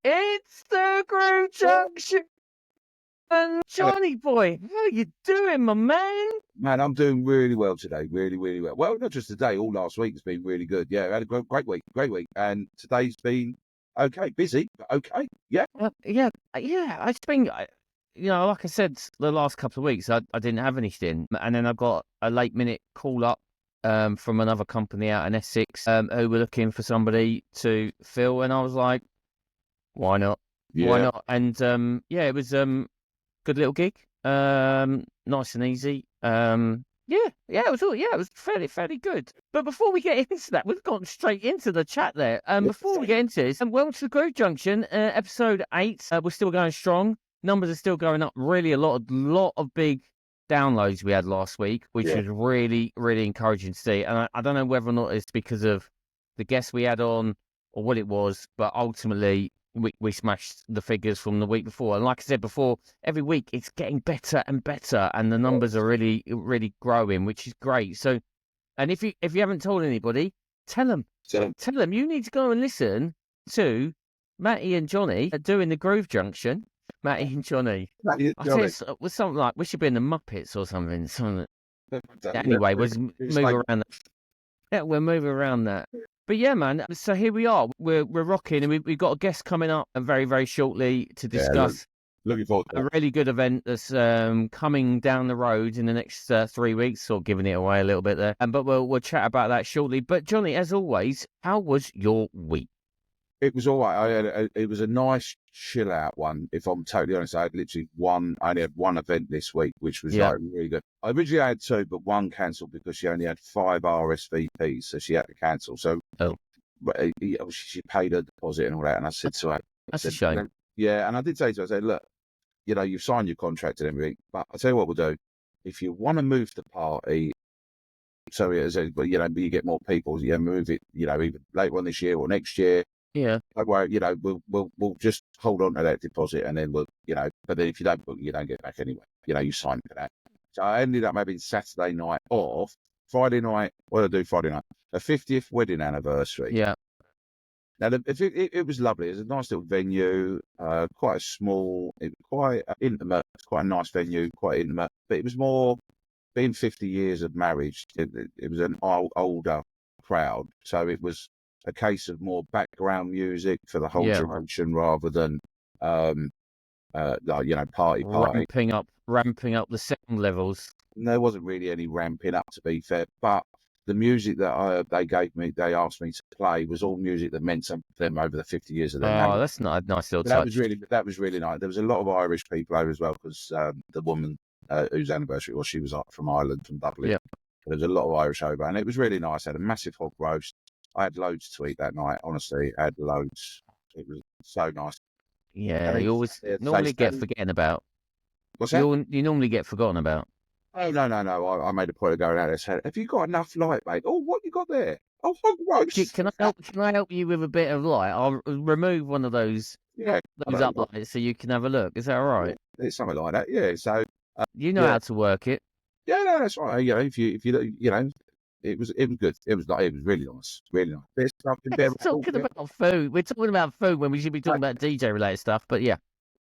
It's the Groove Junction. And Johnny boy, how you doing, my man? Man, I'm doing really well today. Really, really well. Well, not just today. All last week has been really good. Yeah, I had a great week. And today's been okay, busy, but okay. Yeah. Yeah. I think, like I said, the last couple of weeks, I didn't have anything. And then I got a late minute call up from another company out in Essex who were looking for somebody to fill. And I was like, why not? Yeah. Why not? And it was good little gig. Nice and easy. It was fairly good. But before we get into that, we've gone straight into the chat there. Before we get into this, welcome to the Groove Junction, episode 8. We're still going strong. Numbers are still going up. Really, a lot of big downloads we had last week, which was really, really encouraging to see. And I don't know whether or not it's because of the guests we had on or what it was, but ultimately we smashed the figures from the week before. And like I said before, every week it's getting better and better, and the numbers are really, really growing, which is great. So, and if you haven't told anybody, tell them. You need to go and listen to Matty and Johnny doing the Groove Junction. Matty and Johnny. I tell you, it was something like we should be in the Muppets or something. Anyway, we'll move around that. Yeah, we'll move around that. But yeah, man. So here we are. We're rocking, and we've got a guest coming up very, very shortly to discuss looking forward to a really good event that's coming down the road in the next 3 weeks. Sort of giving it away a little bit there, but we'll chat about that shortly. But Johnny, as always, how was your week? It was all right. It was a nice chill out one. If I'm totally honest, I only had one event this week, which was like really good. I originally had 2, but one cancelled because she only had 5 RSVPs, so she had to cancel. So she paid her deposit and all that. And I said to her, "That's a shame." Yeah, and I did say to her, I said, "Look, you've signed your contract and everything, but I'll tell you what we'll do. If you want to move the party, so you get more people, move it, either later on this year or next year. Yeah. Don't worry, we'll just hold on to that deposit, and then but then if you don't book, you don't get it back anyway. You sign for that." So I ended up having Saturday night off. Friday night, what did I do Friday night? A 50th wedding anniversary. Yeah. Now, it was lovely. It was a nice little venue, quite small, it was quite intimate. It's quite a nice venue, quite intimate. But it was more, being 50 years of marriage, it was an older crowd. So it was a case of more background music for the whole duration rather than, party. Ramping up the sound levels. There wasn't really any ramping up, to be fair, but the music that they asked me to play was all music that meant something to them over the 50 years of their marriage. Oh, that's not a nice little touch. That was really nice. There was a lot of Irish people over as well, because the woman whose anniversary it was, she was from Ireland, from Dublin. Yeah. There was a lot of Irish over, and it was really nice. I had a massive hog roast. I had loads to eat that night, honestly. I had loads. It was so nice. Yeah, you always normally get forgetting about. What's that? You normally get forgotten about. Oh, no. I made a point of going out there and saying, "Have you got enough light, mate?" "Oh, what you got there?" "Oh, hog roast." Can I help you with a bit of light? I'll remove one of those uplights so you can have a look. Is that all right? Yeah, it's something like that. Yeah. So you know how to work it. Yeah, no, that's right. If you it was good. It was really nice, really nice. We're talking about food. We're talking about food when we should be talking about DJ related stuff. But yeah,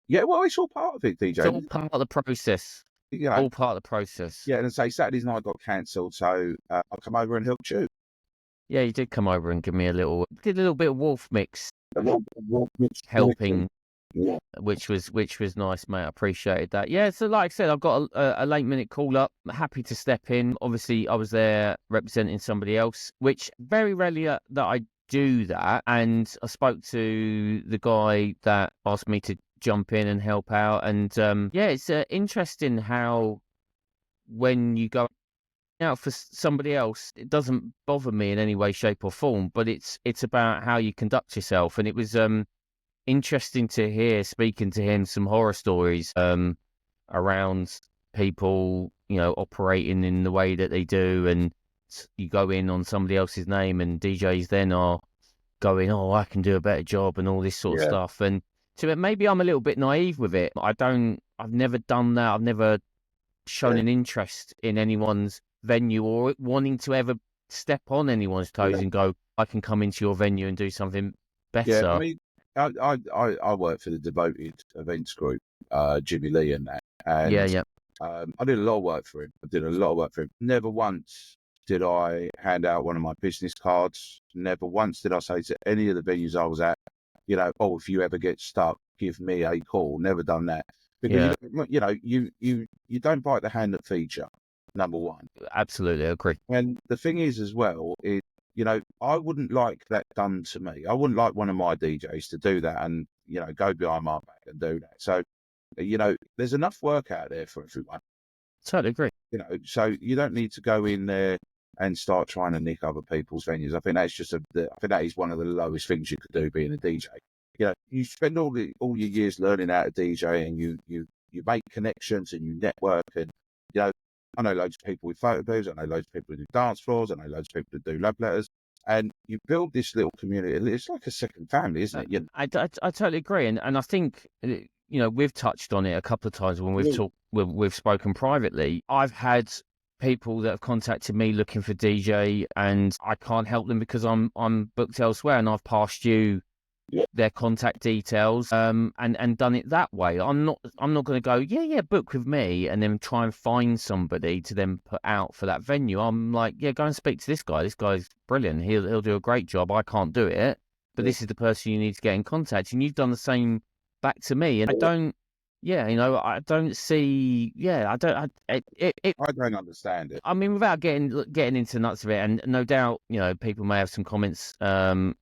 well, it's all part of it, DJ. It's all part of the process. All part of the process. Yeah, and say Saturday's night got cancelled, so I come over and helped you. Yeah, you did come over and give me a little bit of wolf mix, helping, which was nice, mate. I appreciated that. Yeah, so like I said, I've got a late minute call up. I'm happy to step in. Obviously, I was there representing somebody else, which very rarely that I do that. And I spoke to the guy that asked me to jump in and help out. And it's interesting how when you go out for somebody else, it doesn't bother me in any way, shape or form, but it's about how you conduct yourself. And it was interesting to hear, speaking to him, some horror stories around people operating in the way that they do, and you go in on somebody else's name and DJs then are going, "Oh, I can do a better job," and all this sort of stuff. And to it, maybe I'm a little bit naive with it. I've never done that. I've never shown an interest in anyone's venue or wanting to ever step on anyone's toes and go, "I can come into your venue and do something better." Yeah, I work for the Devoted Events Group, Jimmy Lee and that. And Yeah. I did a lot of work for him. Never once did I hand out one of my business cards. Never once did I say to any of the venues I was at, oh, if you ever get stuck, give me a call. Never done that. Because, you don't bite the hand that feeds you, number one. Absolutely, I agree. And the thing is as well, I wouldn't like that done to me. I wouldn't like one of my DJs to do that and, go behind my back and do that. So, there's enough work out there for everyone. Totally agree. So you don't need to go in there and start trying to nick other people's venues. I think that's just I think that is one of the lowest things you could do being a DJ. You spend all your years learning how to DJ, and you make connections and you network, and I know loads of people with photo booths, I know loads of people who do dance floors, I know loads of people who do love letters, and you build this little community. It's like a second family, isn't it? I totally agree, and I think we've touched on it a couple of times when we've talked, we've spoken privately. I've had people that have contacted me looking for DJ, and I can't help them because I'm booked elsewhere, and I've passed you their contact details, and done it that way. I'm not going to go book with me and then try and find somebody to then put out for that venue. I'm like, go and speak to this guy. This guy's brilliant. He'll do a great job. I can't do it, but this is the person you need to get in contact. And you've done the same back to me. And I don't see. I don't understand it. I mean, without getting into the nuts of it, and no doubt, people may have some comments about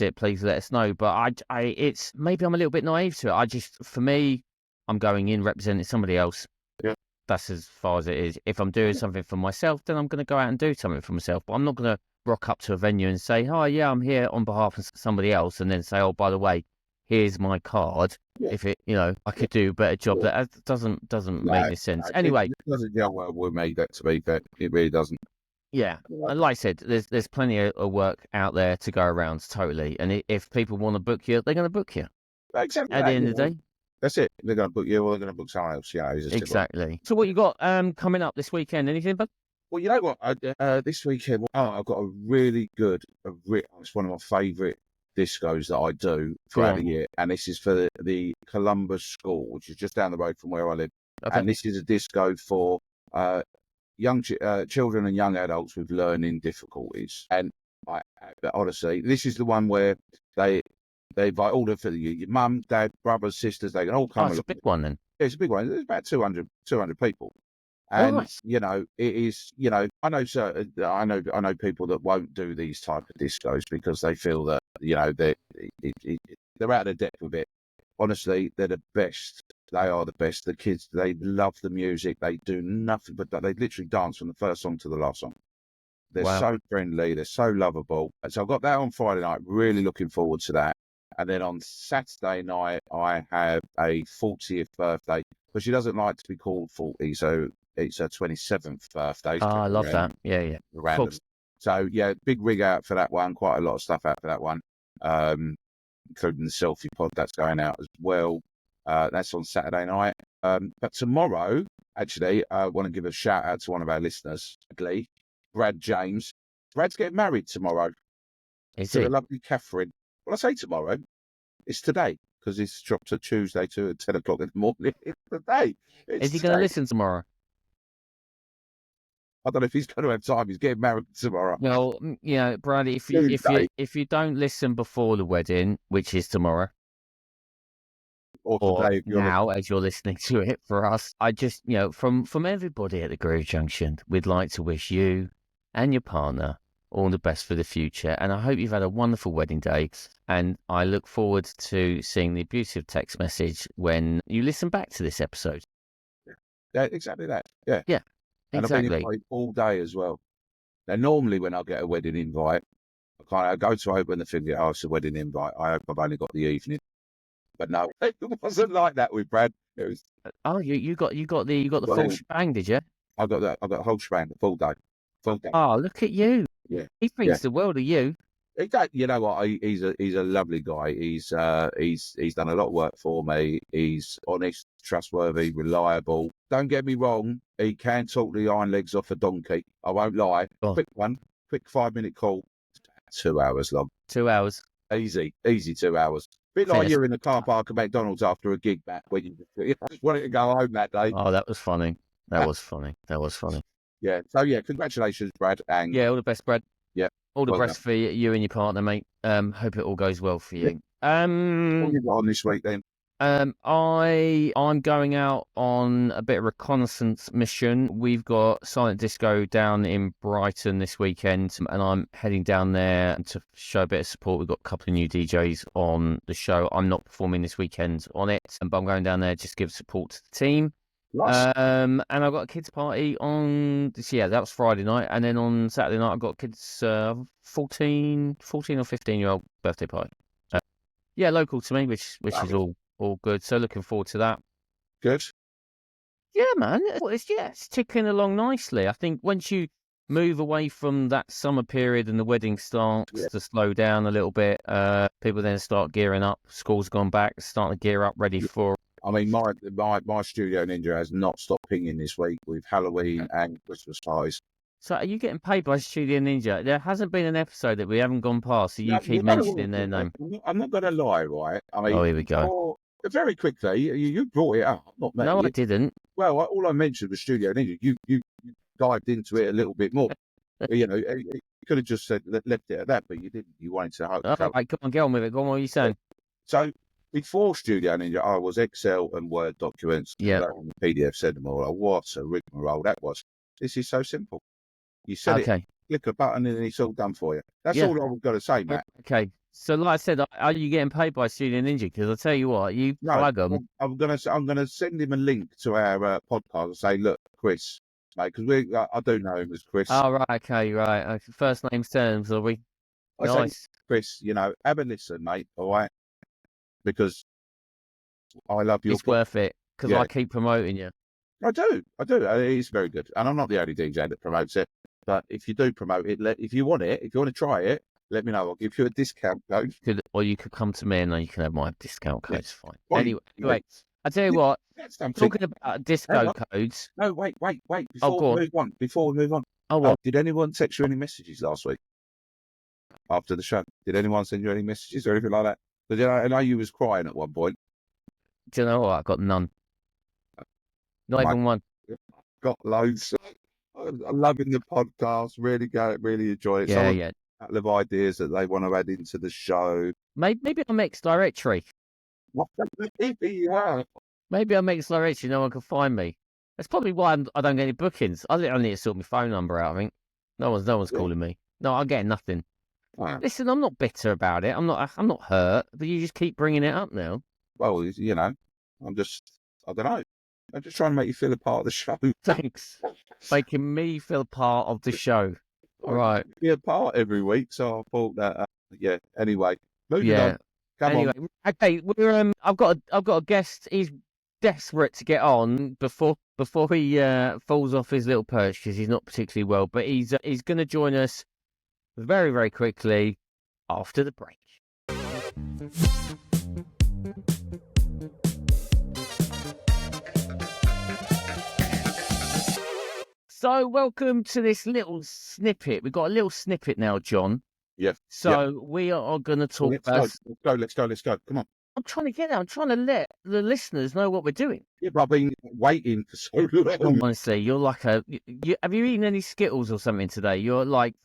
it. Please let us know. But it's maybe I'm a little bit naive to it. For me, I'm going in representing somebody else. Yeah. That's as far as it is. If I'm doing something for myself, then I'm going to go out and do something for myself. But I'm not going to rock up to a venue and say, "Hi, yeah, I'm here on behalf of somebody else," and then say, "Oh, by the way, here's my card." Yeah. If it, I could do a better job. That doesn't make any sense. Anyway, it doesn't gel well with me. That to be fair, it really doesn't. Yeah, and like I said, there's plenty of work out there to go around, totally. And if people want to book you, they're going to book you. Exactly. At the end of the day, that's it. They're going to book you, or they're going to book someone else. Exactly. So what you got coming up this weekend? Anything? But well, you know what? This weekend, I've got a really good. It's one of my favourite discos that I do throughout the year, and this is for the Columbus School, which is just down the road from where I live. Okay. And this is a disco for young children and young adults with learning difficulties. And honestly, this is the one where they invite all of your mum, dad, brothers, sisters. They can all come. It's a big one then. Yeah, it's a big one. There's about 200 people. And it is. I know people that won't do these type of discos because they feel that they're out of their depth with it. Honestly, they're the best. They are the best. The kids, they love the music. They do nothing but they literally dance from the first song to the last song. They're so friendly. They're so lovable. And so I've got that on Friday night. Really looking forward to that. And then on Saturday night, I have a 40th birthday. But she doesn't like to be called 40, so it's her 27th birthday. Oh, I love that. Yeah. Random. So, big rig out for that one. Quite a lot of stuff out for that one, including the selfie pod that's going out as well. That's on Saturday night. But tomorrow, actually, I want to give a shout out to one of our listeners, Brad James. Brad's getting married tomorrow. Is to he? the lovely Catherine. Well, I say tomorrow. It's today because it's dropped to Tuesday to 10 o'clock in the morning. It's today. Is he going to listen tomorrow? I don't know if he's going to have time. He's getting married tomorrow. Well, Brad, if you don't listen before the wedding, which is tomorrow, or today, as you're listening to it for us, I just from everybody at the Groove Junction, we'd like to wish you and your partner all the best for the future, and I hope you've had a wonderful wedding day. And I look forward to seeing the abusive text message when you listen back to this episode. Yeah, exactly that. Yeah. Exactly. And I've been invited all day as well. Now, normally when I get a wedding invite, I go to open the thing. It's a wedding invite. I hope I've only got the evening, but no, it wasn't like that with Brad. It was. Oh, you got the full shebang, did you? I got that. I got the whole shebang, the full day. Oh, look at you! Yeah, he thinks the world of you. You know what? He's a lovely guy. He's done a lot of work for me. He's honest, trustworthy, reliable. Don't get me wrong. He can talk the iron legs off a donkey. I won't lie. Quick 5-minute call. 2 hours long. 2 hours. Easy 2 hours. Bit like you're in the car park at McDonald's after a gig, Matt, when you just wanted to go home that day. Oh, that was funny. That was funny. Yeah. So yeah, congratulations, Brad. And Yeah, all the best, Brad. yeah, All the well best for you and your partner, mate. Hope it all goes well for you. what have you got on this week then? I'm going out on a bit of reconnaissance mission. We've got Silent Disco down in Brighton this weekend, and I'm heading down there to show a bit of support. We've got a couple of new DJs on the show. I'm not performing this weekend on it, but I'm going down there just to give support to the team. Nice. And I've got a kids party on this. Yeah, that was Friday night, and then on Saturday night I've got kids 14 or 15-year-old birthday party. Yeah, local to me, which is all good. So looking forward to that. Good. Yeah, man. It's ticking along nicely. I think once you move away from that summer period and the wedding starts to slow down a little bit, people then start gearing up. School's gone back, starting to gear up, ready for. I mean, my Studio Ninja has not stopped pinging this week with Halloween and Christmas parties. So are you getting paid by Studio Ninja? There hasn't been an episode that we haven't gone past, so you keep mentioning their name. I'm not going to lie, right? I mean, here we go. Very quickly, you brought it up, not me. No, I didn't. Well, all I mentioned was Studio Ninja. You dived into it a little bit more. You could have just said left it at that, but you didn't. You wanted to. Right, come on, get on with it. Go on, what are you saying? So before Studio Ninja, I was Excel and Word documents. Yeah. PDF, send them all. What a rigmarole that was. This is so simple. You said it, click a button, and it's all done for you. That's all I've got to say, Matt. Okay. So, like I said, are you getting paid by Studio Ninja? Because I'll tell you what, you plug them. I'm gonna send him a link to our podcast and say, look, Chris, mate, because I do know him as Chris. Oh, right, okay, right. First names terms, are we? Nice. Chris, have a listen, mate, all right? Because I love your. It's worth it, because I keep promoting you. I do. It's very good. And I'm not the only DJ that promotes it. But if you do promote it, if you want to try it, let me know. I'll give you a discount code. Or you could come to me and then you can have my discount code. It's fine. Anyway, I tell you what, talking about disco codes. No, wait. Before we move on. Oh, what? Did anyone text you any messages last week? After the show? Did anyone send you any messages or anything like that? Because I know you was crying at one point. Do you know what? I got none. Not even one. Got loads. I'm loving the podcast. Really enjoy it. Yeah. A couple of ideas that they want to add into the show. Maybe I'm ex-directory. Maybe I'm ex-directory. No one can find me. That's probably why I don't get any bookings. I need to sort my phone number out. I think no one's calling me. No, I'm getting nothing. Listen, I'm not bitter about it. I'm not hurt. But you just keep bringing it up now. Well, I don't know. I'm just trying to make you feel a part of the show. Thanks. Making me feel part of the show. All right. Be a part every week, so I thought that. Anyway, moving on. Come on. Okay. I've got a guest. He's desperate to get on before he falls off his little perch because he's not particularly well. But he's going to join us very, very quickly after the break. So, welcome to this little snippet. We've got a little snippet now, John. Yeah. So, we are going to talk about... Let's go. Come on. I'm trying to get there. I'm trying to let the listeners know what we're doing. Yeah, but I've been waiting for so long. Honestly, you're like have you eaten any Skittles or something today? You're like,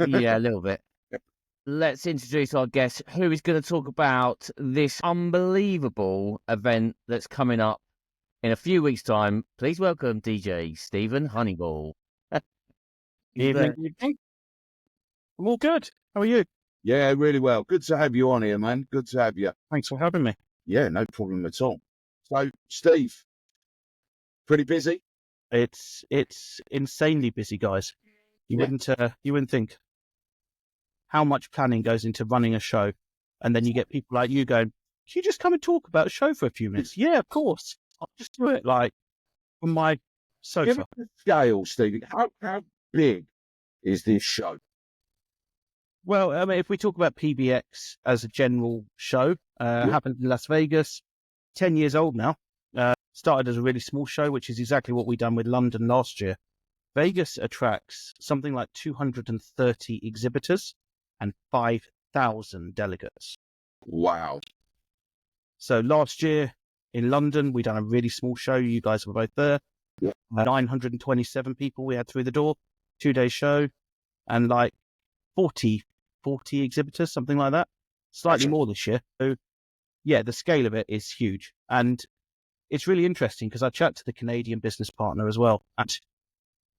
yeah, a little bit. Yep. Let's introduce our guest, who is going to talk about this unbelievable event that's coming up in a few weeks' time. Please welcome DJ Stephen Honeyball. Evening. I'm all good. How are you? Yeah, really well. Good to have you on here, man. Good to have you. Thanks for having me. Yeah, no problem at all. So, Steve, pretty busy? It's insanely busy, guys. You wouldn't think how much planning goes into running a show, and then you get people like you going, "Can you just come and talk about a show for a few minutes?" Yeah, of course. I'll just do it like on my sofa. Give it a scale, Steve. How big is this show? Well, I mean, if we talk about PBX as a general show, happened in Las Vegas, 10 years old now. Started as a really small show, which is exactly what we done with London last year. Vegas attracts something like 230 exhibitors and 1,000 delegates. Wow. So last year in London, we done a really small show. You guys were both there. Yeah. 927 people we had through the door, 2-day show, and like 40 exhibitors, something like that. Slightly more this year. So yeah, the scale of it is huge. And it's really interesting because I chat to the Canadian business partner as well. And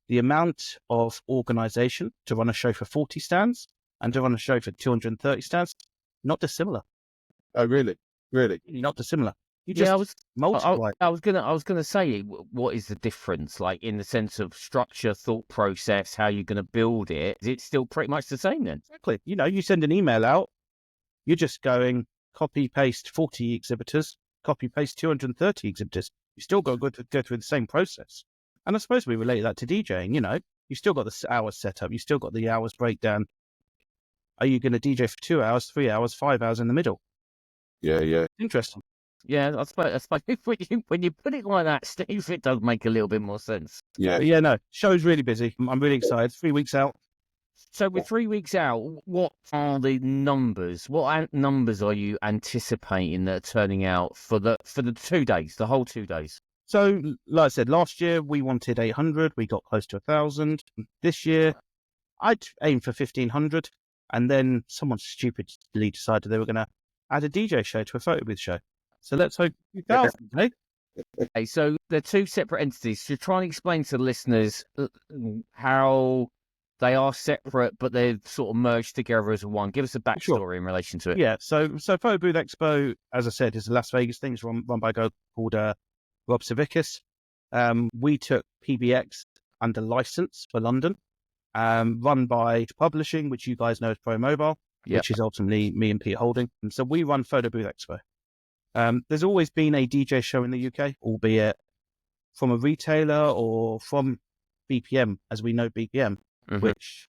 the amount of organisation to run a show for 40 stands and to run a show for 230 stands, not dissimilar. Oh, really? Really? Not dissimilar. You Yeah, just multiply. I was gonna say, what is the difference, like in the sense of structure, thought process, how you're gonna build it? Is it still pretty much the same then? Exactly. You know, you send an email out, you're just going copy paste 40 exhibitors, copy paste 230 exhibitors. You still got to go through the same process. And I suppose we relate that to DJing. You know, you still got the hours set up, you still got the hours breakdown. Are you going to DJ for 2 hours, 3 hours, 5 hours in the middle? Yeah. Interesting. Yeah, I suppose when you put it like that, Steve, it does make a little bit more sense. Yeah. But yeah, no, show's really busy. I'm really excited. 3 weeks out. So with 3 weeks out, what are the numbers? What numbers are you anticipating that are turning out for the 2 days, the whole 2 days? So, like I said, last year we wanted 800. We got close to 1,000. This year, I'd aim for 1,500. And then someone stupidly decided they were going to add a DJ show to a photo booth show. So let's hope 2,000, eh? Okay, so they're two separate entities. So try and explain to the listeners how they are separate, but they're sort of merged together as one. Give us a backstory in relation to it. Yeah, so Photo Booth Expo, as I said, is a Las Vegas thing. It's run by a guy called Rob Savickas. We took PBX under license for London, run by Publishing, which you guys know as Pro Mobile, which is ultimately me and Pete Holding. And so we run Photo Booth Expo. There's always been a DJ show in the UK, albeit from a retailer or from BPM, as we know BPM, which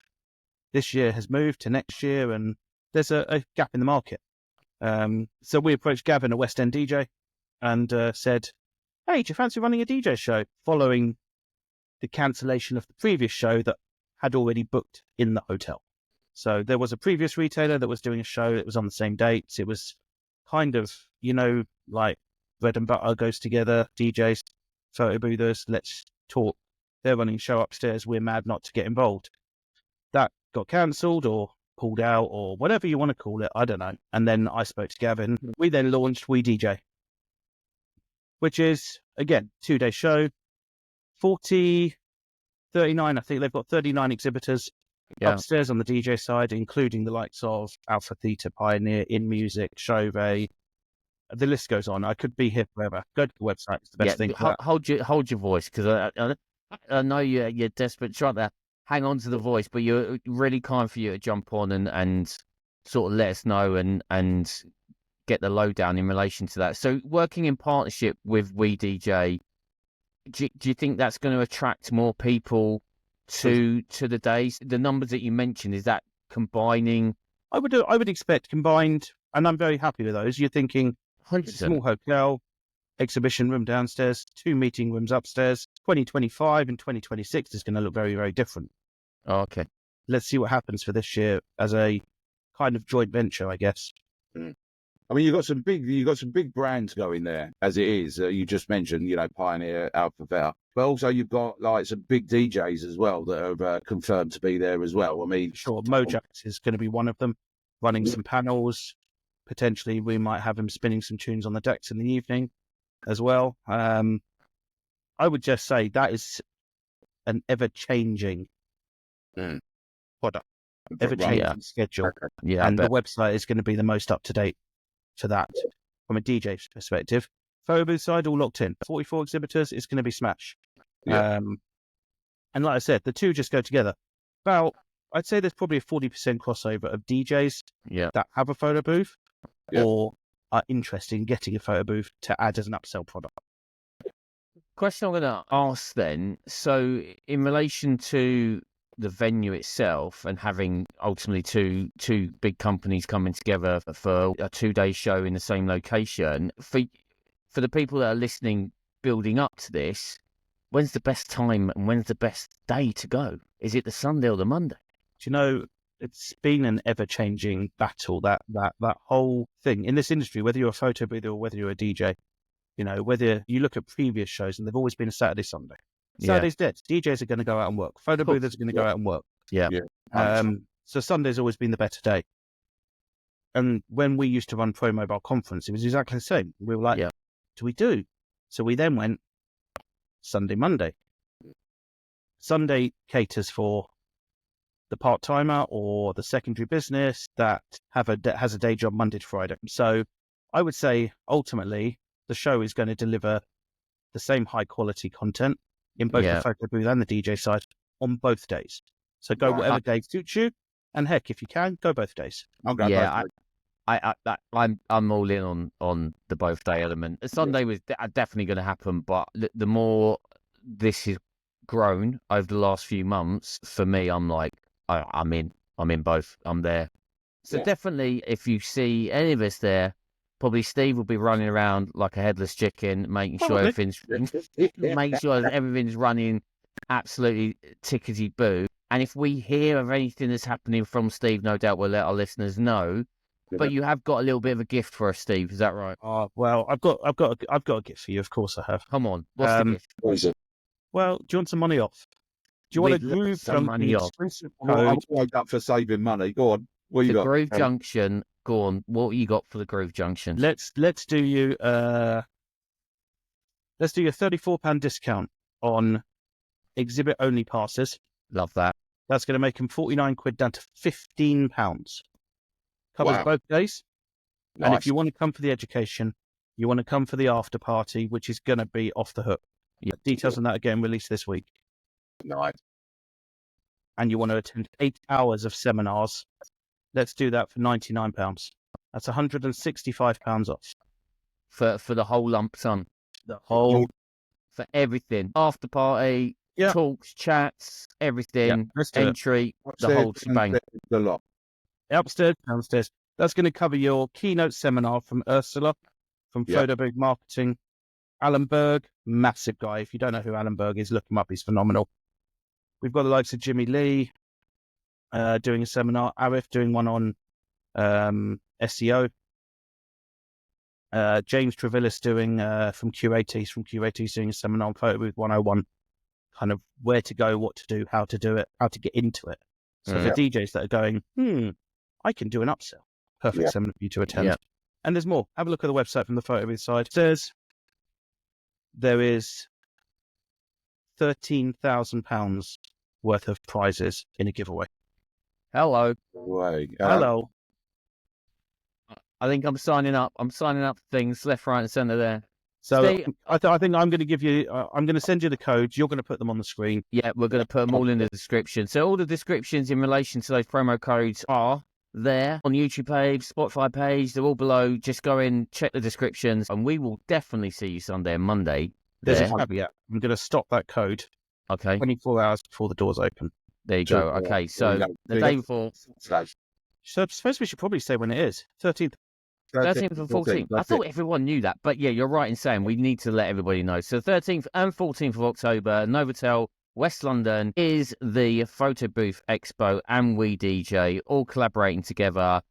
this year has moved to next year, and there's a gap in the market. So we approached Gavin, a West End DJ, and said, hey, do you fancy running a DJ show? Following the cancellation of the previous show that had already booked in the hotel. So there was a previous retailer that was doing a show. It was on the same dates. It was kind of, you know, like bread and butter goes together, DJs, photo boothers, let's talk. They're running a show upstairs. We're mad not to get involved. That got cancelled or pulled out or whatever you want to call it. I don't know. And then I spoke to Gavin. We then launched We DJ, which is, again, 2-day show, 39, I think they've got 39 exhibitors upstairs on the DJ side, including the likes of Alpha Theta, Pioneer, In Music, Chauve. The list goes on. I could be here forever. Go to the website. It's the best thing. Hold your voice, because I know you're desperate trying to hang on to the voice, but you're really kind for you to jump on and sort of let us know and get the lowdown in relation to that. So working in partnership with We DJ, do you think that's going to attract more people to the days? The numbers that you mentioned, is that combining? I would expect combined, and I'm very happy with those. You're thinking 100%. Small hotel, exhibition room downstairs, 2 meeting rooms upstairs. 2025 and 2026 is going to look very, very different. Oh, okay. Let's see what happens for this year as a kind of joint venture, I guess. I mean, you've got some big brands going there as it is. You just mentioned, you know, Pioneer, Alpha Theta, but also you've got like some big DJs as well that have confirmed to be there as well. I mean, Sure, Mojax is going to be one of them, running some panels. Potentially, we might have him spinning some tunes on the decks in the evening as well. I would just say that is an ever-changing product, ever-changing schedule. Yeah, and the website is going to be the most up-to-date for that from a DJ perspective. Photo booth side, all locked in. 44 exhibitors, it's going to be smash. Yeah. And like I said, the two just go together. I'd say there's probably a 40% crossover of DJs that have a photo booth or are interested in getting a photo booth to add as an upsell product. Question I'm going to ask then, so in relation to the venue itself and having ultimately two big companies coming together for a 2-day show in the same location, for the people that are listening building up to this, when's the best time and when's the best day to go? Is it the Sunday or the Monday? Do you know, it's been an ever-changing battle, that whole thing in this industry, whether you're a photo booth or whether you're a DJ. Whether you look at previous shows, and they've always been a Saturday, Sunday. Saturday's dead. DJs are going to go out and work. Photo boothers are going to go out and work. Yeah. So Sunday's always been the better day. And when we used to run Pro Mobile Conference, it was exactly the same. We were like, do we do? So we then went Sunday, Monday. Sunday caters for the part-timer or the secondary business that has a day job Monday to Friday. So I would say ultimately the show is going to deliver the same high quality content in both the photo booth and the DJ side on both days. So go whatever day suits you, and heck, if you can, go both days. I'll go both days. I'm all in on the both day element. Sunday was definitely going to happen, but the more this has grown over the last few months, for me, I'm like, I'm in both. I'm there. So definitely, if you see any of us there, probably Steve will be running around like a headless chicken, making sure everything's running absolutely tickety boo. And if we hear of anything that's happening from Steve, no doubt we'll let our listeners know. But you have got a little bit of a gift for us, Steve. Is that right? Well, I've got a gift for you. Of course, I have. Come on, what's the gift? What is it? Well, do you want some money off? Do you want to Groove some money off? I'm up for saving money. Go on. What you got? The Groove Junction. Go on. What you got for the Groove Junction? Let's do you a £34 discount on exhibit only passes. Love that. That's going to make them £49 down to £15. Covers both days. Nice. And if you want to come for the education, you want to come for the after party, which is going to be off the hook. Details on that again released this week. Nice. And you want to attend 8 hours of seminars. Let's do that for £99. That's £165 off. For the whole lump sum. The whole. For everything. After party, talks, chats, everything, entry, the whole shebang. The lot. Upstairs, downstairs. That's going to cover your keynote seminar from Ursula, from Photo Booth Marketing. Alan Berg, massive guy. If you don't know who Alan Berg is, look him up. He's phenomenal. We've got the likes of Jimmy Lee doing a seminar. Arif doing one on SEO. James Trevillis doing from QATs doing a seminar on Photo Booth 101. Kind of where to go, what to do, how to do it, how to get into it. So for DJs that are going, I can do an upsell. Perfect seminar for you to attend. Yeah. And there's more. Have a look at the website from the Photo Booth side. It says there is £13,000 worth of prizes in a giveaway. Hello. Hello. I think I'm signing up. I'm signing up things left, right, and centre there. So I think I'm going to give you. I'm going to send you the codes. You're going to put them on the screen. Yeah, we're going to put them all in the description. So all the descriptions in relation to those promo codes are there on YouTube page, Spotify page. They're all below. Just go in, check the descriptions, and we will definitely see you Sunday and Monday. There's a caveat. I'm going to stop that code. Okay. 24 hours before the doors open. There you go. Okay, so the day before. So I suppose we should probably say when it is. 13th and 14th. I thought everyone knew that, but yeah, you're right in saying we need to let everybody know. So 13th and 14th of October, Novotel, West London is the Photo Booth Expo and We DJ, all collaborating together.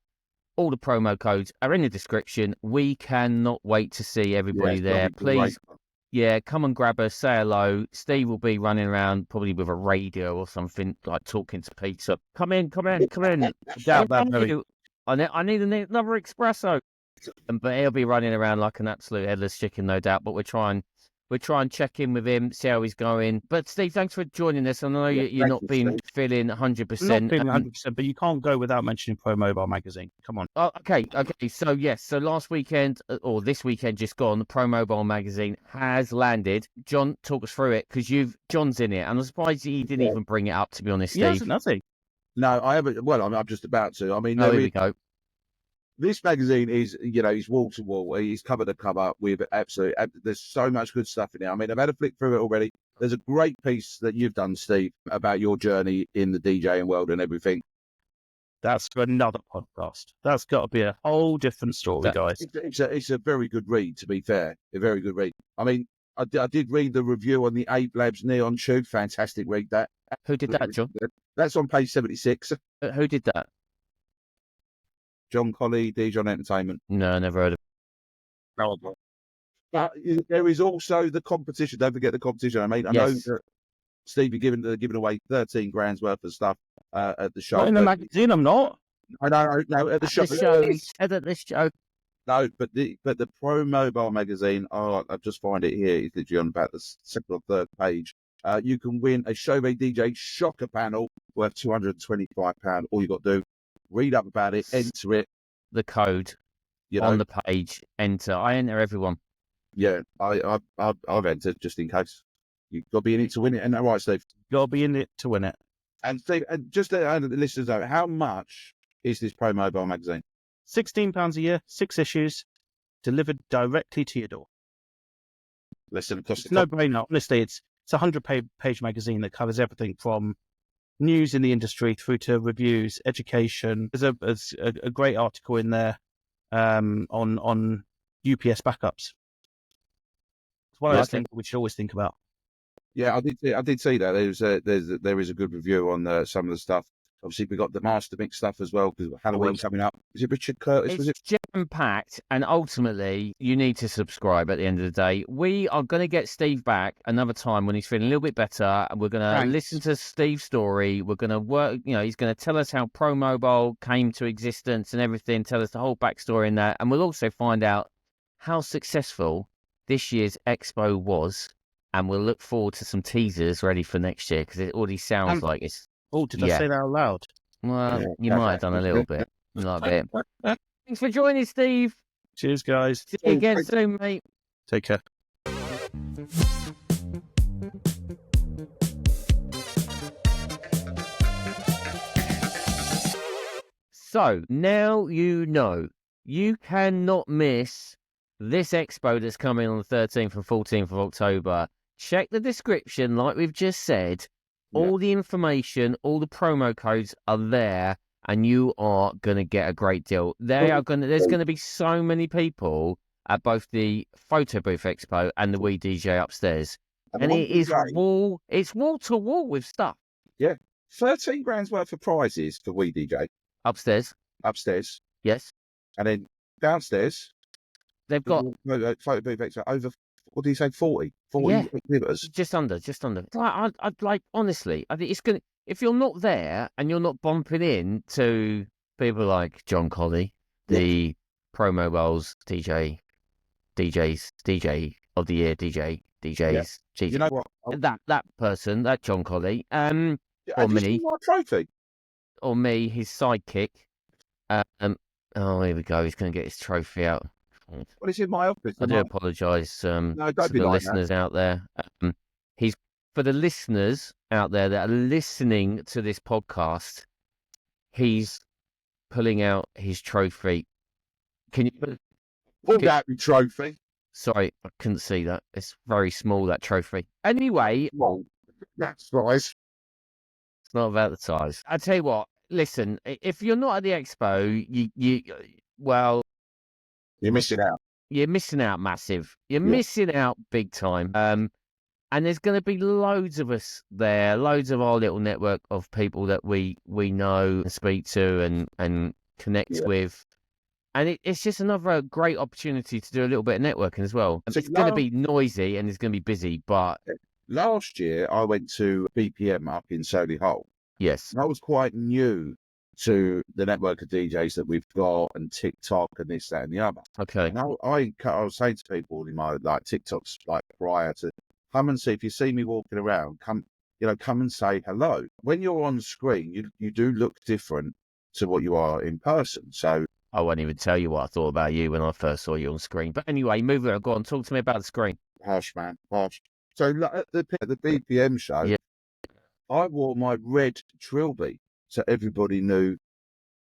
All the promo codes are in the description. We cannot wait to see everybody there. Please, come and grab us, say hello. Steve will be running around probably with a radio or something, like talking to Peter. Come in. Doubt that, I need another espresso. But he'll be running around like an absolute headless chicken, no doubt. But we'll try and check in with him, see how he's going. But Steve, thanks for joining us. I know you're not feeling 100%. Not feeling 100%, but you can't go without mentioning Pro Mobile Magazine. Come on. Oh, okay. So yes, so last weekend or this weekend just gone, the Pro Mobile Magazine has landed. John, talk us through it because John's in it, and I'm surprised he didn't even bring it up. To be honest, Steve. Yes, nothing. No, I haven't. Well, I'm just about to. I mean, here we go. This magazine is, he's wall to wall. He's cover to cover with there's so much good stuff in there. I mean, I've had a flick through it already. There's a great piece that you've done, Steve, about your journey in the DJing world and everything. That's for another podcast. That's got to be a whole different story, guys. It's a very good read, to be fair. A very good read. I mean, I did read the review on the Ape Labs Neon Tube. Fantastic read that. Who did that, John? That's on page 76. Who did that? John Colley, DJing Entertainment. No, never heard of But there is also the competition. Don't forget the competition. I mean, I know Yes. that Steve, giving away 13 grand's worth of stuff at the show. Not in the magazine, I'm not. I know, no, at the show. The show. He said at this show. No, but the Pro Mobile magazine, I just find it here. It's literally on about the second or third page. You can win a Chauvet DJ shocker panel worth £225. All you got to do, read up about it, enter it. The code on the page. Enter. I enter everyone. Yeah, I've entered just in case. You've got to be in it to win it. Isn't that right, Steve? Got to be in it to win it. And Steve, and just to the listeners know, how much is this Pro Mobile magazine? £16 a year, 6 issues, delivered directly to your door. Listen, it costs It's no brainer. Honestly, it's a 100-page magazine that covers everything from news in the industry through to reviews, education. There's a great article in there on UPS backups. It's one of those things we should always think about. Yeah, I did see that. There is a good review on some of the stuff. Obviously, we got the Master Mix stuff as well because Halloween coming up. Is it Richard Curtis? It's jam-packed, and ultimately, you need to subscribe at the end of the day. We are going to get Steve back another time when he's feeling a little bit better, and we're going to listen to Steve's story. We're going to work, he's going to tell us how Pro Mobile came to existence and everything, tell us the whole backstory in that, and we'll also find out how successful this year's expo was, and we'll look forward to some teasers ready for next year because it already sounds like it's... Oh, did I say that out loud? Well, you might have done a little bit. Thanks for joining, Steve. Cheers, guys. See you again soon, mate. Take care. So, now you know. You cannot miss this expo that's coming on the 13th and 14th of October. Check the description, like we've just said. All the information, all the promo codes are there, and you are going to get a great deal. There's going to be so many people at both the Photo Booth Expo and the Wee DJ upstairs. And it's wall to wall with stuff. Yeah. 13 grand's worth of prizes for Wee DJ. Upstairs. Yes. And then downstairs, they've got Photo Booth Expo over, what do you say, 40? 40 exhibitors? Just under. I'd like, honestly, I think it's going to, if you're not there and you're not bumping in to people like John Colley, the Pro Mobiles DJ of the year, DJs. You know what? That person, that John Colley, or me, trophy, or me, his sidekick. Oh, here we go. He's going to get his trophy out. Well, it's in my office. I do apologise to the listeners out there. For the listeners out there that are listening to this podcast, he's pulling out his trophy. Can you pull out your trophy? Sorry, I couldn't see that. It's very small, that trophy. Anyway, well, that's nice. It's not about the size. I tell you what. Listen, if you're not at the expo, you're missing out. You're missing out massive. You're missing out big time. And there's going to be loads of us there, loads of our little network of people that we know and speak to and connect with. And it's just another great opportunity to do a little bit of networking as well. So it's going to be noisy and it's going to be busy, but... Last year, I went to BPM up in Solihull. Yes. And I was quite new to the network of DJs that we've got and TikTok and this, that, and the other. Okay. And I was saying to people in my TikToks prior to, come and see, if you see me walking around, come and say hello. When you're on screen, you do look different to what you are in person. So I won't even tell you what I thought about you when I first saw you on screen. But anyway, move on. Go on, talk to me about the screen. Hush, man, hush. So at the BPM show, I wore my red trilby, so everybody knew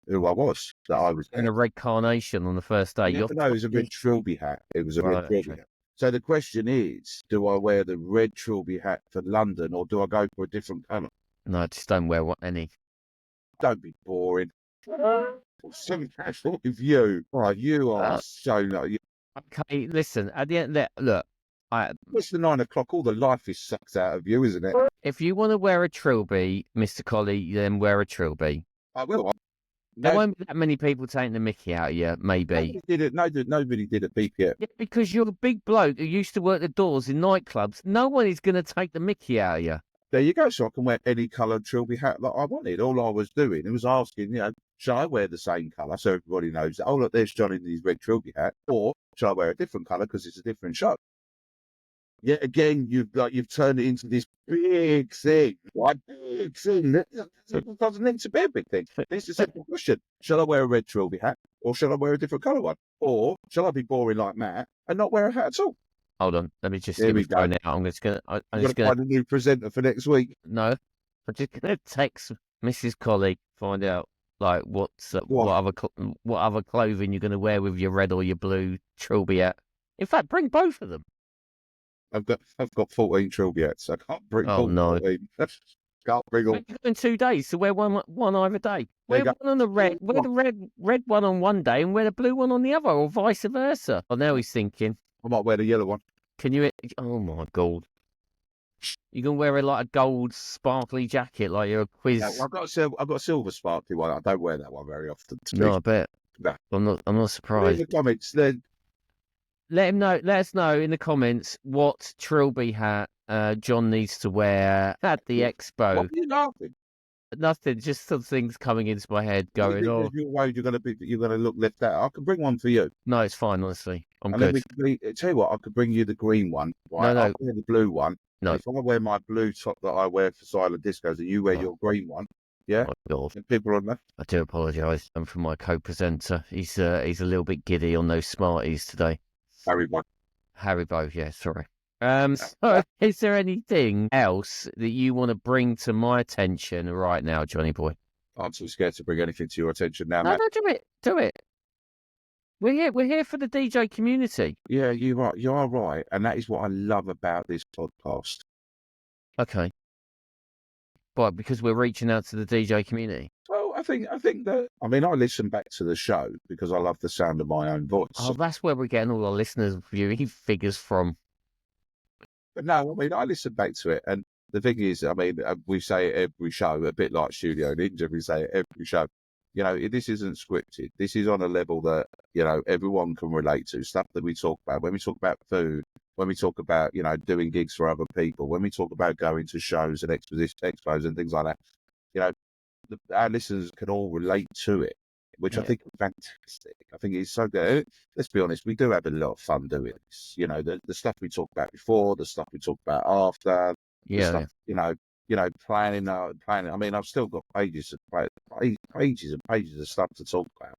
who I was. That I was in a red carnation on the first day. No, it was a red trilby hat. It was a red trilby hat. So the question is, do I wear the red trilby hat for London, or do I go for a different colour? No, just don't wear any. Don't be boring. Something with you. Oh, you are so. Okay, listen. At the end, look. It's the 9 o'clock. All the life is sucked out of you, isn't it? If you want to wear a trilby, Mr. Colley, then wear a trilby. I will. There won't be that many people taking the mickey out of you, maybe. Nobody did it, beep yet. Yeah, because you're a big bloke who used to work the doors in nightclubs. No one is going to take the mickey out of you. There you go. So I can wear any coloured trilby hat that I wanted. All I was doing was asking, shall I wear the same colour so everybody knows that, oh, look, there's John in his red trilby hat, or shall I wear a different colour because it's a different show? Yet again, you've turned it into this big thing. What big thing? It doesn't need to be a big thing. It's a simple question. Shall I wear a red trilby hat, or shall I wear a different colour one? Or shall I be boring like Matt and not wear a hat at all? Hold on, let me just There get we my go. phone out. I'm just gonna find a new presenter for next week. No, I'm just gonna text Mrs. Colley, find out like what other clothing you're gonna wear with your red or your blue trilby hat. In fact, bring both of them. I've got 14 trilby hats. I can't bring Oh, all no. 14. Can't bring all. In 2 days, so wear one either day. Wear one on the red, wear the red one on one day, and wear the blue one on the other, or vice versa. Oh, now he's thinking. I might wear the yellow one. Can you? Oh my god! You can wear it like a gold sparkly jacket, like you're a quiz. Yeah, well, I've got a silver sparkly one. I don't wear that one very often. No, I bet. No. I'm not Put it in surprised. the comments then. Let us know in the comments what trilby hat John needs to wear at the expo. What are you laughing? Nothing, just some things coming into my head going, Because you're worried you're going to look left out. I can bring one for you. No, it's fine, honestly. I'm And good. then tell you what, I could bring you the green one. Right? No. I'll wear the blue one. No. And if I wear my blue top that I wear for silent discos, and you wear your green one, yeah. Oh, God. And people on that. I do apologise. I'm from my co-presenter. He's a little bit giddy on those Smarties today. Haribo, yeah, sorry. So is there anything else that you want to bring to my attention right now, Johnny boy? I'm too scared to bring anything to your attention now, No, Matt. do it. We're here for the DJ community. Yeah, you are right, and that is what I love about this podcast. Okay. But because we're reaching out to the DJ community. Well, I think that I listen back to the show because I love the sound of my own voice. Oh, that's where we're getting all our listeners' viewing figures from. But no, I listen back to it, and the thing is, we say it every show, a bit like Studio Ninja. We say it every show. This isn't scripted. This is on a level that everyone can relate to. Stuff that we talk about when we talk about food, when we talk about doing gigs for other people, when we talk about going to shows and expos and things like that. Our listeners can all relate to it, which I think is fantastic. I think it's so good. Let's be honest, we do have a lot of fun doing this. The stuff we talk about before, the stuff we talk about after, Yeah. stuff, planning. I've still got pages and pages of stuff to talk about.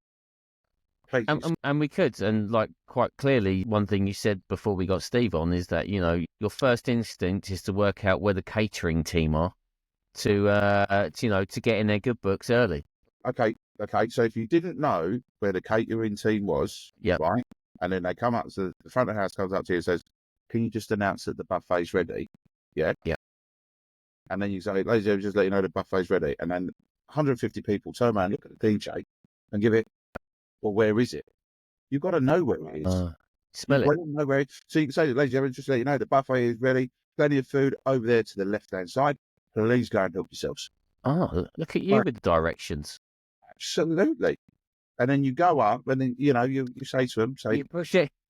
And we could, and like quite clearly, one thing you said before we got Steve on is that your first instinct is to work out where the catering team are to get in their good books early. Okay. So if you didn't know where the catering team was, right, and then they come up to the front of the house, comes up to you and says, "Can you just announce that the buffet's ready?" Yeah. And then you say, "Ladies and gentlemen, just let you know the buffet's ready." And then 150 people turn around, look at the DJ, and give it. Well, where is it? You've got to know where it is. Smell it. Know where so you can say, "Ladies and gentlemen, just let you know the buffet is ready. Plenty of food over there to the left-hand side. Please go and help yourselves." Oh, look at you with the directions. Absolutely. And then you go up, and then you say to them,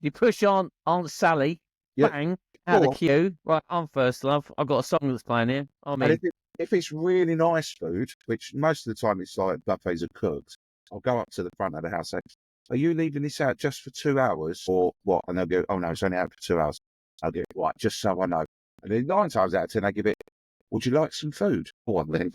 You push on Aunt Sally, bang, out of the queue. Right, I'm first, love. I've got a song that's playing here. And if it's really nice food, which most of the time it's like buffets are cooked, I'll go up to the front of the house and say, "Are you leaving this out just for 2 hours or what?" And they'll go, "Oh no, it's only out for 2 hours." I'll go, "Right, just so I know." And then 9 times out of 10, I give it, "Would you like some food?" Or then.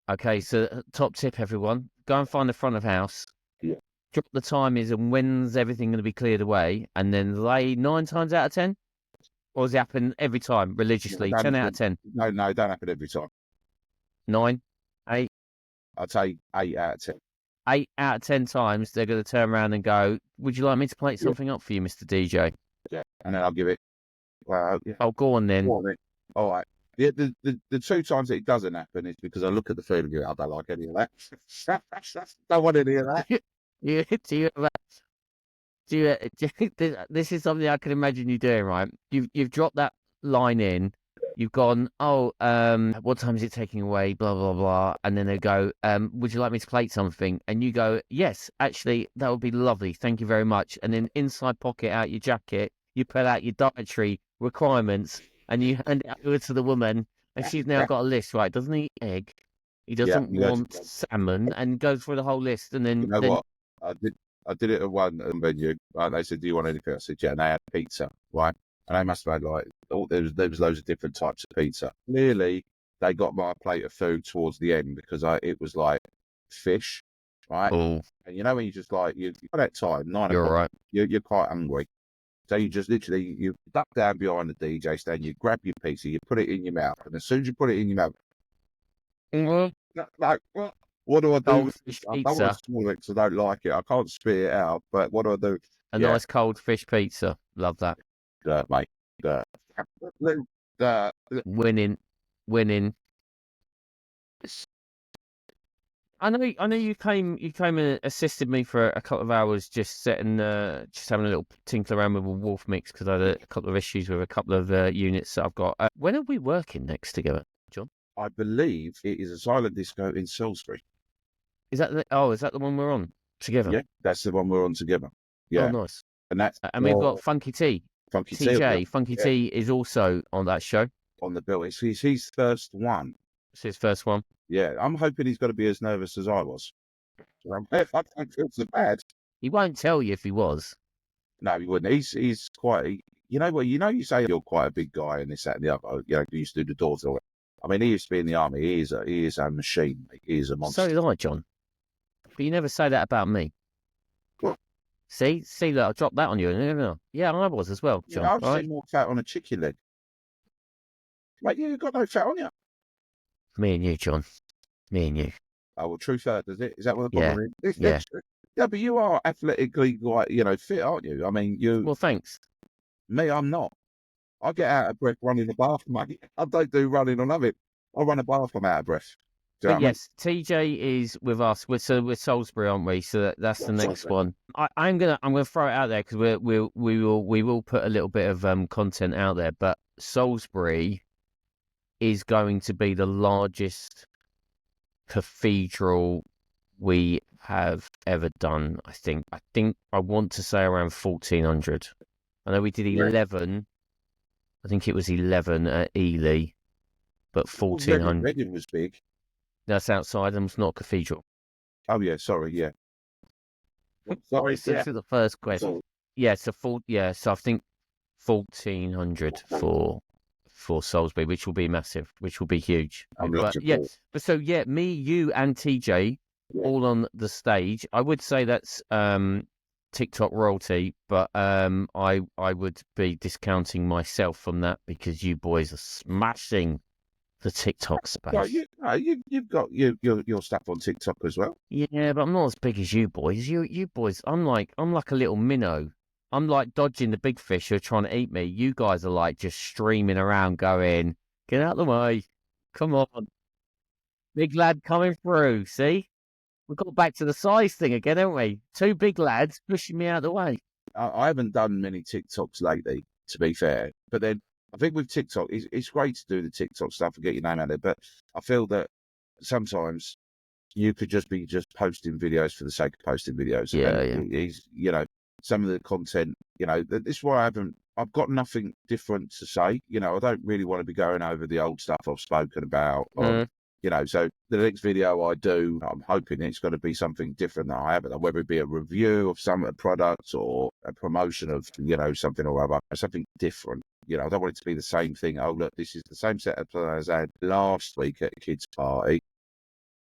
Okay, so top tip, everyone. Go and find the front of house. Yeah. Drop the time is and when's everything going to be cleared away, and then lay 9 times out of 10? Or does it happen every time, religiously? 10 out of 10? No, it don't happen every time. 9? 8? I'd say 8 out of 10. 8 out of 10 times, they're going to turn around and go, "Would you like me to play something up for you, Mr. DJ?" Yeah. And then I'll give it, well, yeah. Oh, go on then. All right. Yeah, the 2 times that it doesn't happen is because I look at the food and go, "I don't like any of that." Don't want any of that. Yeah, do you have that? Do you, this is something I can imagine you doing, right? You've dropped that line in. You've gone, oh, what time is it taking away? Blah blah blah, and then they go, would you like me to plate something? And you go, yes, actually, that would be lovely. Thank you very much. And then inside pocket out your jacket, you pull out your dietary requirements, and you hand it over to the woman, and she's now got a list, right? Doesn't eat egg. He doesn't want salmon, and goes through the whole list, and then You know what? I did it at one venue. Right? They said, "Do you want anything?" I said, "Yeah." And they had pizza, right? And they must have had like there was loads of different types of pizza. Clearly, they got my plate of food towards the end because it was like fish, right? Oh, And you know when you just like you at that time 9 you're o'clock, right. you're quite hungry, so you just literally you duck down behind the DJ stand, you grab your pizza, you put it in your mouth, and as soon as you put it in your mouth, like what do I do? Goldfish I don't pizza. want to swallow it because I don't like it. I can't spit it out, but what do I do? A nice cold fish pizza. Love that. Mate. Winning. I know you came and assisted me for a couple of hours just having a little tinkle around with a wolf mix because I had a couple of issues with a couple of units that I've got. When are we working next together, John? I believe it is a silent disco in Salisbury. Is that the one we're on together? Yeah, that's the one we're on together. Yeah. Oh, nice. And we've got Funky T. Funky TJ. Funky T is also on that show. On the bill. It's his first one. It's his first one. Yeah, I'm hoping he's going to be as nervous as I was. I don't feel so bad. He won't tell you if he was. No, he wouldn't. He's quite. You know what? You say you're quite a big guy and this, that, and the other. You know, you used to do the doors. I mean, he used to be in the army. He is a machine. He is a monster. So did I, John. But you never say that about me. What? See, look, I dropped that on you. No. Yeah, I was as well, John. Yeah, I've seen more fat on a chicken leg. Mate, you've got no fat on you. Me and you, John. Me and you. Oh, well, true fat, does it? Is that what the problem is? Yeah. Yeah, but you are athletically, like, fit, aren't you? I mean, Well, thanks. Me, I'm not. I get out of breath running the bath, mate. I don't do running or nothing. I run a bath, I'm out of breath. But yes, TJ is with us. We're Salisbury, aren't we? So that's the next one. I'm gonna throw it out there because we will put a little bit of content out there. But Salisbury is going to be the largest cathedral we have ever done. I think I want to say around 1,400. I know we did 11. I think it was 11 at Ely, but 1,400. Reading was big. That's outside, and it's not a cathedral. Oh yeah, sorry, yeah. Sorry, This is the first question. Yeah, so I think 1,400 for Salisbury, which will be massive, which will be huge. Me, you, and TJ all on the stage. I would say that's TikTok royalty, but I would be discounting myself from that because you boys are smashing the TikTok space. You've got your stuff on TikTok as well. Yeah, but I'm not as big as you boys. You boys, I'm like a little minnow. I'm like dodging the big fish who are trying to eat me. You guys are like just streaming around going, get out of the way. Come on. Big lad coming through. See? We've got back to the size thing again, haven't we? Two big lads pushing me out of the way. I haven't done many TikToks lately, to be fair. But then I think with TikTok, it's great to do the TikTok stuff and get your name out there. But I feel that sometimes you could just be posting videos for the sake of posting videos. Yeah. Some of the content, this is why I've got nothing different to say. I don't really want to be going over the old stuff I've spoken about. So the next video I do, I'm hoping it's going to be something different that I haven't done, whether it be a review of some products or a promotion of, something or other, something different. I don't want it to be the same thing. Oh, look, this is the same setup as I had last week at a kid's party.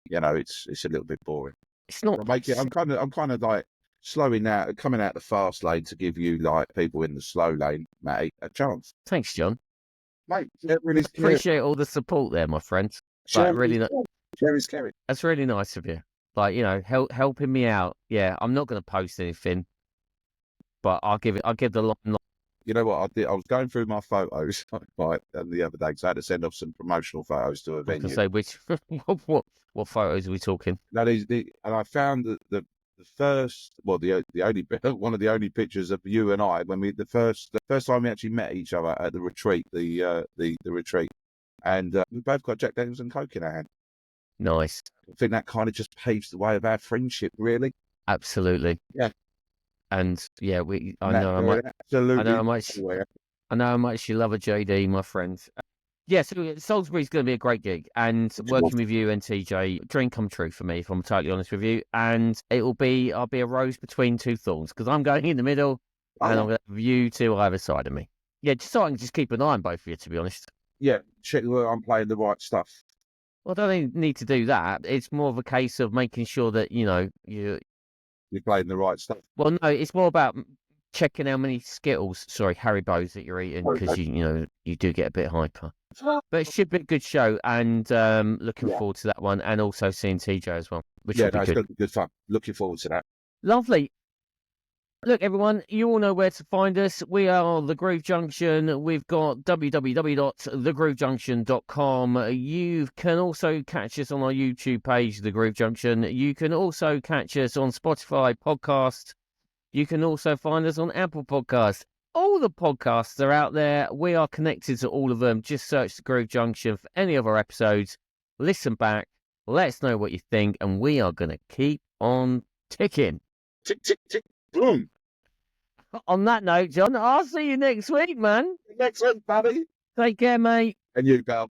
It's a little bit boring. It's not. I'm kind of like slowing out, coming out the fast lane to give you like people in the slow lane, Matty, a chance. Thanks, John. Mate, really appreciate all the support there, my friend. Like, really, that's really nice of you. Like, helping me out. Yeah, I'm not going to post anything, but I'll give the line. You know what I did? I was going through my photos the other day because I had to send off some promotional photos to a venue. I was going to say, which what photos are we talking? And I found the the first, well, the only one of the only pictures of you and I when the first time we actually met each other at the retreat, the retreat, and we both got Jack Daniels and Coke in our hand. Nice. I think that kind of just paves the way of our friendship, really. Absolutely. Yeah. And yeah, I know how much you love a JD, my friend. Yeah, so Salisbury's going to be a great gig, and working with you and TJ, dream come true for me, if I'm totally honest with you. And I'll be a rose between two thorns, because I'm going in the middle, and I'm going to have you two either side of me. Yeah, just so I can just keep an eye on both of you, to be honest. Yeah, check whether I'm playing the right stuff. Well, I don't need to do that. It's more of a case of making sure that, you're playing the right stuff. Well, no, it's more about checking how many Haribo's that you're eating, because you do get a bit hyper. But it should be a good show, and looking forward to that one, and also seeing TJ as well, which will be good. It's going to be good fun. Looking forward to that. Lovely. Look, everyone, you all know where to find us. We are The Groove Junction. We've got www.thegroovejunction.com. You can also catch us on our YouTube page, The Groove Junction. You can also catch us on Spotify podcast. You can also find us on Apple Podcasts. All the podcasts are out there. We are connected to all of them. Just search The Groove Junction for any of our episodes. Listen back. Let us know what you think. And we are going to keep on ticking. Tick, tick, tick, boom. On that note, John, I'll see you next week, man. Next week, buddy. Take care, mate. And you, pal.